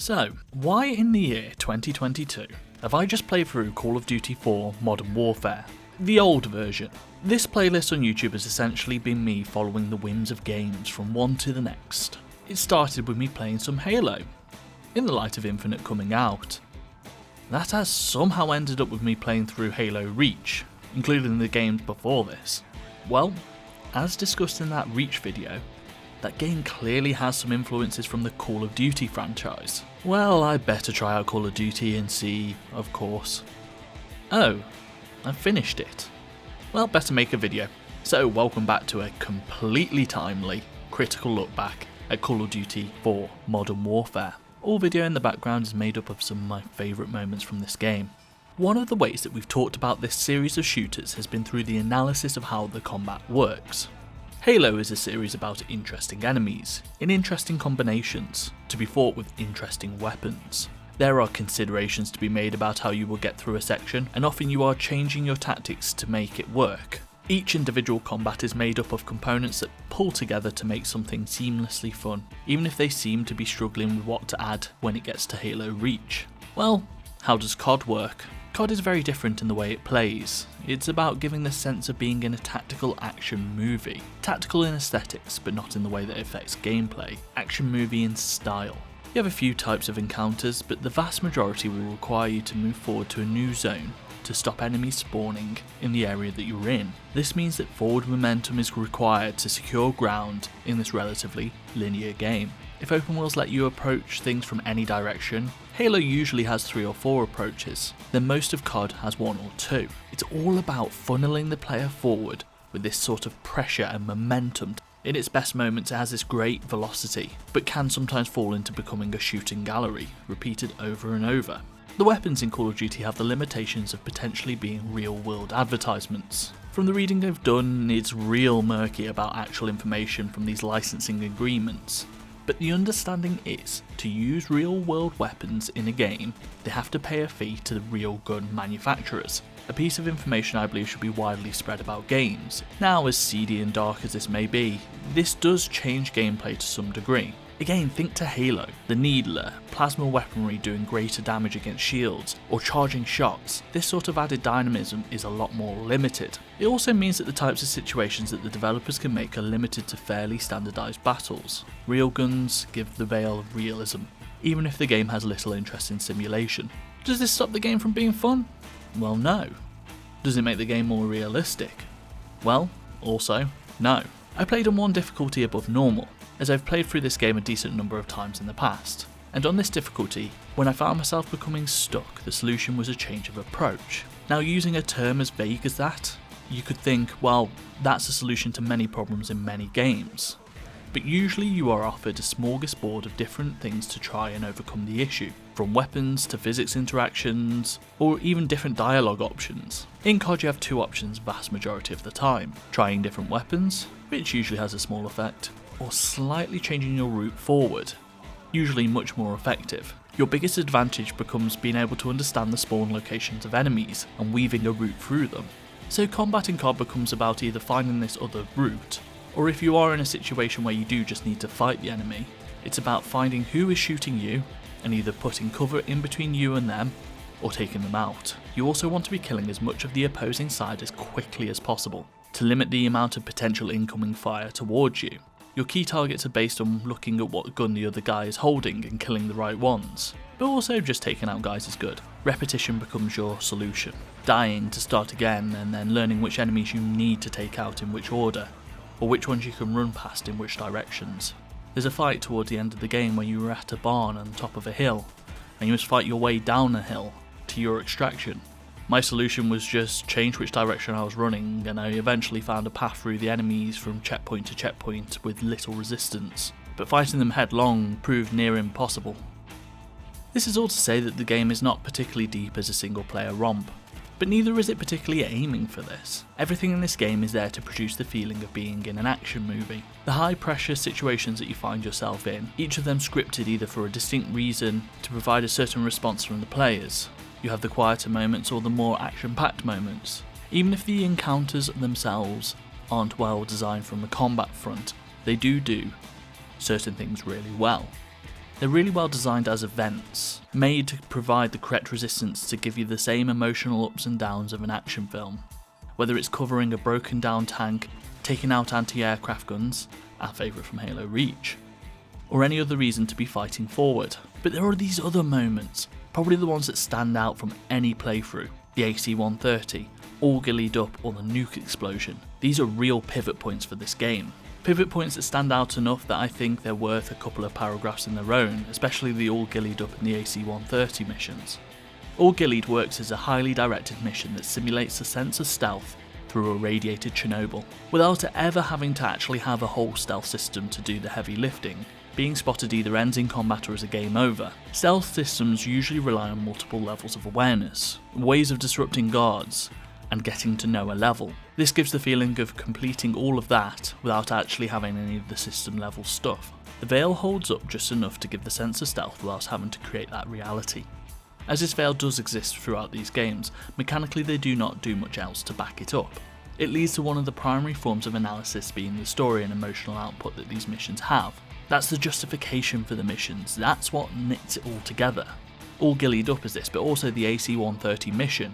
So, why in the year 2022 have I just played through Call of Duty 4 Modern Warfare? The old version. This playlist on YouTube has essentially been me following the whims of games from one to the next. It started with me playing some Halo, in the light of Infinite coming out. That has somehow ended up with me playing through Halo Reach, including the games before this. Well, as discussed in that Reach video, that game clearly has some influences from the Call of Duty franchise. Well, I better try out Call of Duty and see, of course. Oh, I finished it. Well, better make a video. So welcome back to a completely timely, critical look back at Call of Duty 4 Modern Warfare. All video in the background is made up of some of my favourite moments from this game. One of the ways that we've talked about this series of shooters has been through the analysis of how the combat works. Halo is a series about interesting enemies, in interesting combinations, to be fought with interesting weapons. There are considerations to be made about how you will get through a section, and often you are changing your tactics to make it work. Each individual combat is made up of components that pull together to make something seamlessly fun, even if they seem to be struggling with what to add when it gets to Halo Reach. Well, how does COD work? COD is very different in the way it plays. It's about giving the sense of being in a tactical action movie. Tactical in aesthetics, but not in the way that it affects gameplay. Action movie in style. You have a few types of encounters, but the vast majority will require you to move forward to a new zone to stop enemies spawning in the area that you're in. This means that forward momentum is required to secure ground in this relatively linear game. If open worlds let you approach things from any direction, Halo usually has 3 or 4 approaches, then most of COD has 1 or 2. It's all about funneling the player forward with this sort of pressure and momentum. In its best moments it has this great velocity, but can sometimes fall into becoming a shooting gallery, repeated over and over. The weapons in Call of Duty have the limitations of potentially being real-world advertisements. From the reading I've done, it's real murky about actual information from these licensing agreements. But the understanding is, to use real-world weapons in a game, they have to pay a fee to the real gun manufacturers. A piece of information I believe should be widely spread about games. Now, as seedy and dark as this may be, this does change gameplay to some degree. Again, think to Halo, the Needler, plasma weaponry doing greater damage against shields, or charging shots. This sort of added dynamism is a lot more limited. It also means that the types of situations that the developers can make are limited to fairly standardised battles. Real guns give the veil of realism, even if the game has little interest in simulation. Does this stop the game from being fun? Well, no. Does it make the game more realistic? Well, also, no. I played on one difficulty above normal, as I've played through this game a decent number of times in the past, and on this difficulty, when I found myself becoming stuck, the solution was a change of approach. Now, using a term as vague as that, you could think, well, that's a solution to many problems in many games. But usually you are offered a smorgasbord of different things to try and overcome the issue, from weapons to physics interactions, or even different dialogue options. In COD you have 2 options vast majority of the time, trying different weapons, which usually has a small effect, or slightly changing your route forward, usually much more effective. Your biggest advantage becomes being able to understand the spawn locations of enemies and weaving a route through them. So combat in COD becomes about either finding this other route, or if you are in a situation where you do just need to fight the enemy, it's about finding who is shooting you and either putting cover in between you and them or taking them out. You also want to be killing as much of the opposing side as quickly as possible to limit the amount of potential incoming fire towards you. Your key targets are based on looking at what gun the other guy is holding and killing the right ones, but also just taking out guys is good. Repetition becomes your solution, dying to start again and then learning which enemies you need to take out in which order, or which ones you can run past in which directions. There's a fight towards the end of the game where you were at a barn on top of a hill, and you must fight your way down a hill to your extraction. My solution was just change which direction I was running, and I eventually found a path through the enemies from checkpoint to checkpoint with little resistance, but fighting them headlong proved near impossible. This is all to say that the game is not particularly deep as a single player romp, but neither is it particularly aiming for this. Everything in this game is there to produce the feeling of being in an action movie. The high pressure situations that you find yourself in, each of them scripted either for a distinct reason to provide a certain response from the players. You have the quieter moments or the more action-packed moments. Even if the encounters themselves aren't well designed from a combat front, they do certain things really well. They're really well designed as events, made to provide the correct resistance to give you the same emotional ups and downs of an action film. Whether it's covering a broken down tank, taking out anti-aircraft guns, our favourite from Halo Reach, or any other reason to be fighting forward. But there are these other moments, probably the ones that stand out from any playthrough. The AC-130, all gillied up, or the nuke explosion. These are real pivot points for this game. Pivot points that stand out enough that I think they're worth a couple of paragraphs in their own, especially the all gillied up in the AC-130 missions. All Gillied works as a highly directed mission that simulates a sense of stealth through a radiated Chernobyl, without ever having to actually have a whole stealth system to do the heavy lifting. Being spotted either ends in combat or as a game over. Stealth systems usually rely on multiple levels of awareness, ways of disrupting guards, and getting to know a level. This gives the feeling of completing all of that without actually having any of the system level stuff. The veil holds up just enough to give the sense of stealth without having to create that reality. As this veil does exist throughout these games, mechanically they do not do much else to back it up. It leads to one of the primary forms of analysis being the story and emotional output that these missions have. That's the justification for the missions, that's what knits it all together. All gillied up as this, but also the AC-130 mission.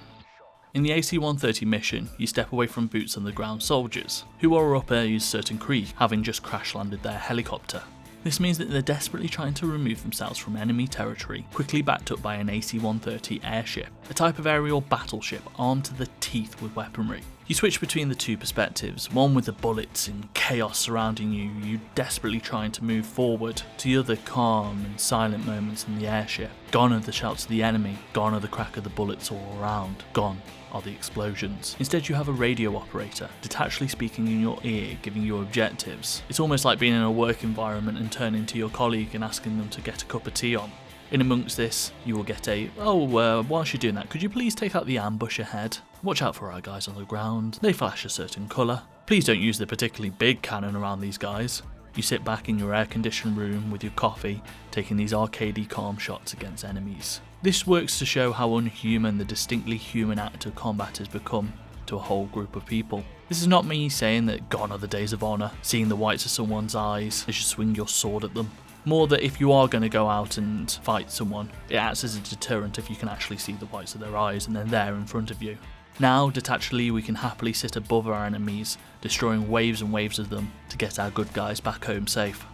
In the AC-130 mission, you step away from boots on the ground soldiers, who are up a certain creek, having just crash landed their helicopter. This means that they're desperately trying to remove themselves from enemy territory, quickly backed up by an AC-130 airship, a type of aerial battleship armed to the teeth with weaponry. You switch between the two perspectives, one with the bullets and chaos surrounding you desperately trying to move forward, to the other calm and silent moments in the airship. Gone are the shouts of the enemy, gone are the crack of the bullets all around, gone are the explosions. Instead you have a radio operator, detachedly speaking in your ear, giving you objectives. It's almost like being in a work environment and turning to your colleague and asking them to get a cup of tea on. In amongst this, you will get a, whilst you're doing that, could you please take out the ambush ahead? Watch out for our guys on the ground, they flash a certain colour. Please don't use the particularly big cannon around these guys. You sit back in your air-conditioned room with your coffee, taking these arcadey calm shots against enemies. This works to show how unhuman the distinctly human act of combat has become to a whole group of people. This is not me saying that gone are the days of honour, seeing the whites of someone's eyes as you swing your sword at them. More that if you are going to go out and fight someone, it acts as a deterrent if you can actually see the whites of their eyes and they're there in front of you. Now, detachedly, we can happily sit above our enemies, destroying waves and waves of them to get our good guys back home safe.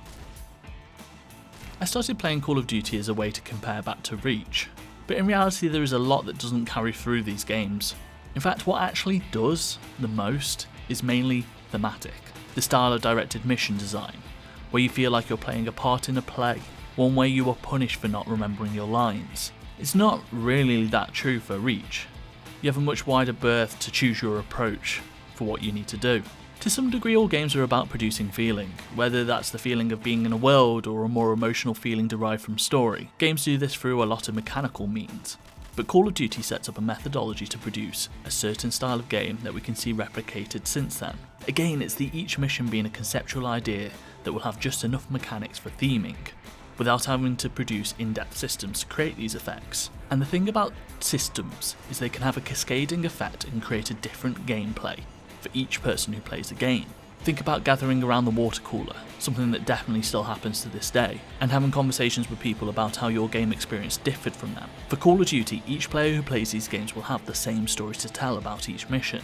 I started playing Call of Duty as a way to compare back to Reach, but in reality there is a lot that doesn't carry through these games. In fact, what actually does the most is mainly thematic, the style of directed mission design, where you feel like you're playing a part in a play, one where you are punished for not remembering your lines. It's not really that true for Reach. You have a much wider berth to choose your approach for what you need to do. To some degree, all games are about producing feeling, whether that's the feeling of being in a world or a more emotional feeling derived from story. Games do this through a lot of mechanical means, but Call of Duty sets up a methodology to produce a certain style of game that we can see replicated since then. Again, it's the each mission being a conceptual idea that will have just enough mechanics for theming, without having to produce in-depth systems to create these effects. And the thing about systems is they can have a cascading effect and create a different gameplay for each person who plays the game. Think about gathering around the water cooler, something that definitely still happens to this day, and having conversations with people about how your game experience differed from them. For Call of Duty, each player who plays these games will have the same story to tell about each mission,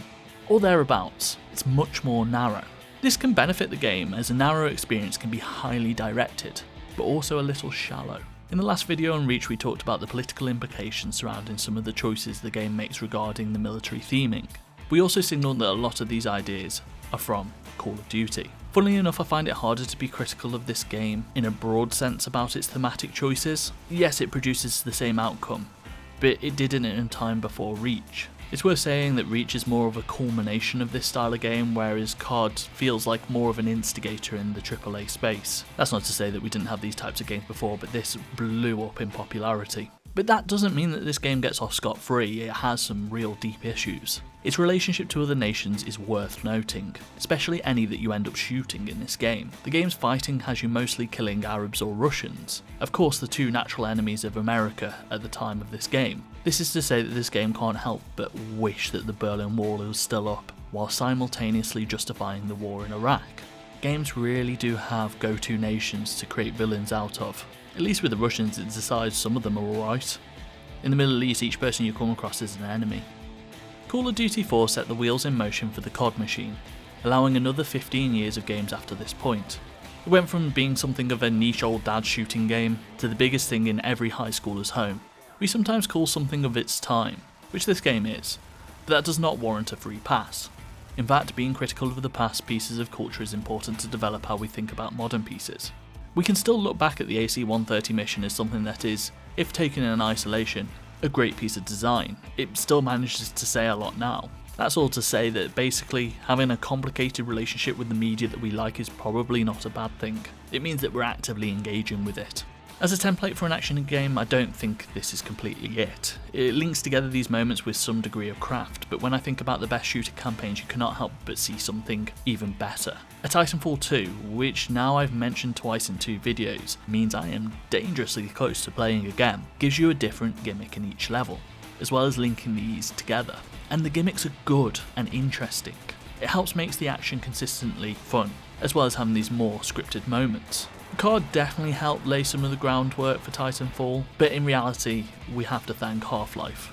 or thereabouts. It's much more narrow. This can benefit the game, as a narrow experience can be highly directed, but also a little shallow. In the last video on Reach we talked about the political implications surrounding some of the choices the game makes regarding the military theming. We also signalled that a lot of these ideas are from Call of Duty. Funnily enough, I find it harder to be critical of this game in a broad sense about its thematic choices. Yes, it produces the same outcome, but it didn't in time before Reach. It's worth saying that Reach is more of a culmination of this style of game, whereas COD feels like more of an instigator in the AAA space. That's not to say that we didn't have these types of games before, but this blew up in popularity. But that doesn't mean that this game gets off scot-free, it has some real deep issues. Its relationship to other nations is worth noting, especially any that you end up shooting in this game. The game's fighting has you mostly killing Arabs or Russians, of course the two natural enemies of America at the time of this game. This is to say that this game can't help but wish that the Berlin Wall was still up, while simultaneously justifying the war in Iraq. Games really do have go-to nations to create villains out of. At least with the Russians it decides some of them are alright. In the Middle East, each person you come across is an enemy. Call of Duty 4 set the wheels in motion for the COD machine, allowing another 15 years of games after this point. It went from being something of a niche old dad shooting game to the biggest thing in every high schooler's home. We sometimes call something of its time, which this game is, but that does not warrant a free pass. In fact, being critical of the past pieces of culture is important to develop how we think about modern pieces. We can still look back at the AC-130 mission as something that is, if taken in isolation, a great piece of design. It still manages to say a lot now. That's all to say that basically, having a complicated relationship with the media that we like is probably not a bad thing. It means that we're actively engaging with it. As a template for an action game, I don't think this is completely it. It links together these moments with some degree of craft, but when I think about the best shooter campaigns, you cannot help but see something even better. A Titanfall 2, which now I've mentioned twice in 2 videos, means I am dangerously close to playing again, gives you a different gimmick in each level, as well as linking these together. And the gimmicks are good and interesting. It helps make the action consistently fun, as well as having these more scripted moments. COD definitely helped lay some of the groundwork for Titanfall, but in reality, we have to thank Half-Life.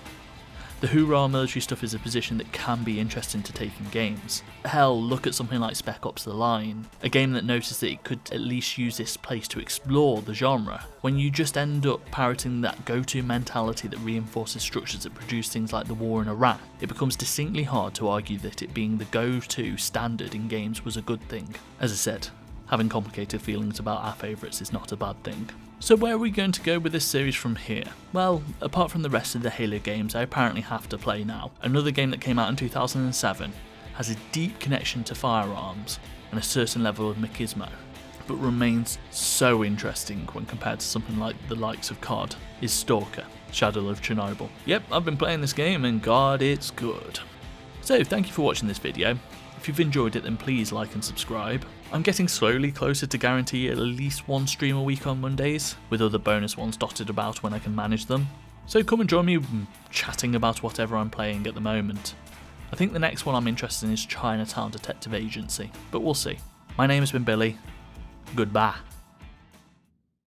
The hoorah military stuff is a position that can be interesting to take in games. Hell, look at something like Spec Ops The Line, a game that noticed that it could at least use this place to explore the genre. When you just end up parroting that go-to mentality that reinforces structures that produce things like the war in Iraq, it becomes distinctly hard to argue that it being the go-to standard in games was a good thing. As I said, having complicated feelings about our favourites is not a bad thing. So where are we going to go with this series from here? Well, apart from the rest of the Halo games I apparently have to play now, another game that came out in 2007 has a deep connection to firearms and a certain level of machismo, but remains so interesting when compared to something like the likes of COD, is Stalker, Shadow of Chernobyl. Yep, I've been playing this game and God, it's good. So thank you for watching this video. If you've enjoyed it, then please like and subscribe. I'm getting slowly closer to guarantee at least one stream a week on Mondays, with other bonus ones dotted about when I can manage them. So come and join me chatting about whatever I'm playing at the moment. I think the next one I'm interested in is Chinatown Detective Agency, but we'll see. My name has been Billy. Goodbye.